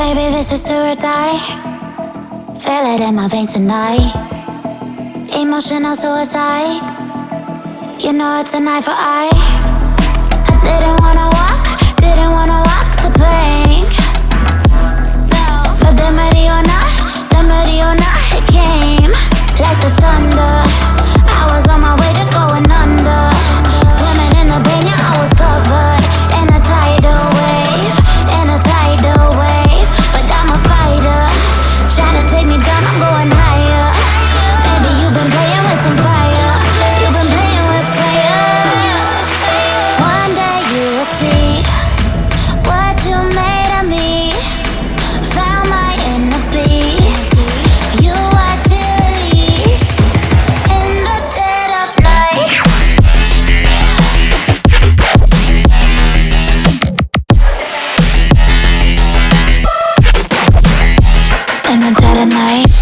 Baby, this is do or die. Feel it in my veins tonight. Emotional suicide. You know it's an eye for eye. I didn't wanna walk the plank. But the Mariona, it came like the thunder. I was on my way to going under. Swimming in the pain, yeah, I was covered in a tidal wave, but I'm a fighter. Try to take me down, I'm going higher. Baby, you've been playing with some fire. You've been playing with fire. One day you will see what you made of me. Found my inner peace. You watch it release in the dead of night. In the dead of night.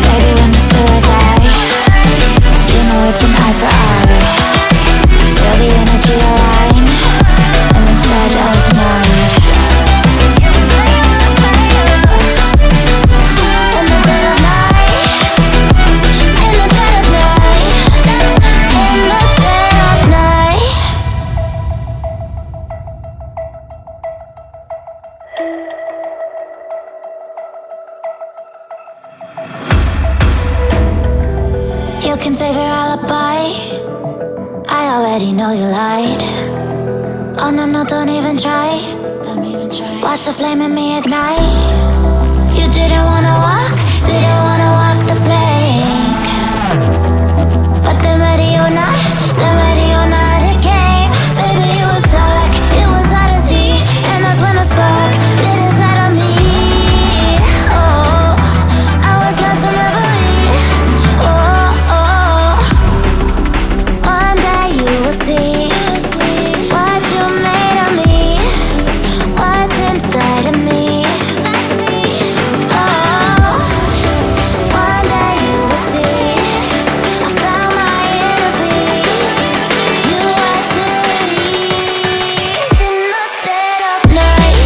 Baby, when it's till I die, you know it's an eye for eye. Feel the energy align in the dead of night. In the dead of night. In the dead of night. In the dead of night. You can save your alibi. I already know you lied. Oh no, no, don't even try. Watch the flame in me ignite. You didn't wanna walk the plank. But the Mariona, it came. Baby, it was dark, it was hard to see. And that's when a spark lit inside of me. Oh, I was lost from reverie. Oh, one day you will see what you made of me, what's inside of me. Oh, one day you will see I found my inner peace. You watch it release in the dead of night.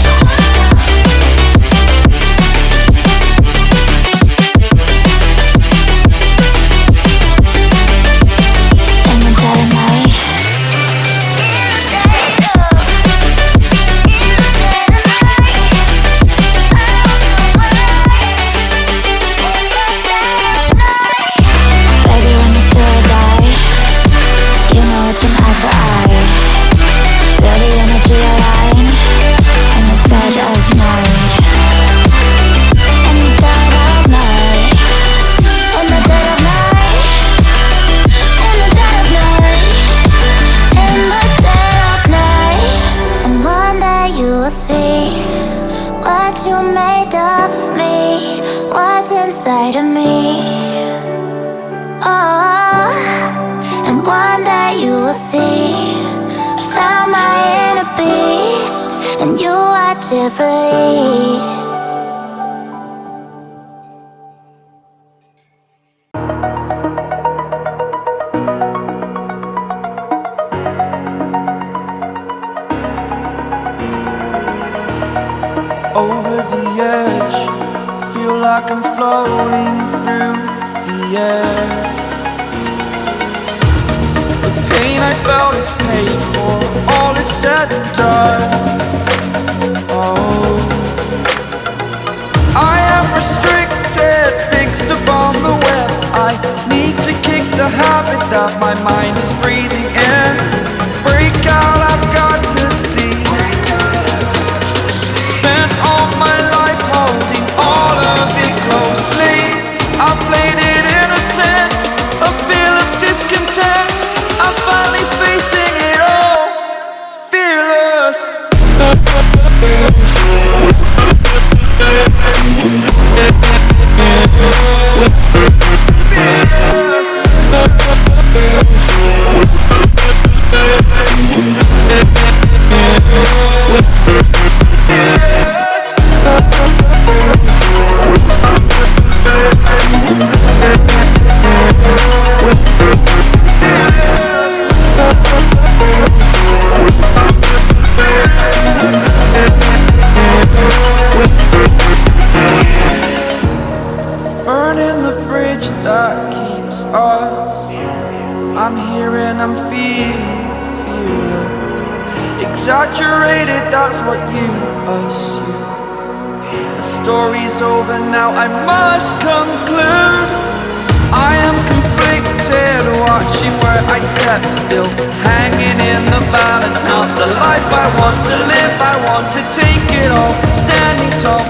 In the dead of night. Baby, when it's till I die, you know it's an eye for eye. Feel the energy align in the dead of night. In the dead of night. In the dead of night. In the dead of night. In the dead of night. And one day you will see what you made of me, what's inside of me. Oh, and one day you will see I found my inner beast, and you watch it release. Over the edge, feel like I'm floating through the air. The pain I felt is paid for, all is said and done. Oh, I am restricted, fixed upon the web. I need to kick the habit that my mind is breathing in. Break out, I've got to see. Spent all my life holding all of it closely. I played it innocent, a feel of discontent. I'm finally facing it all, fearless. exaggerated, that's what you assume. The story's over now, I must conclude. I am conflicted, watching where I step still, hanging in the balance, not the life I want to live. I want to take it all, standing tall,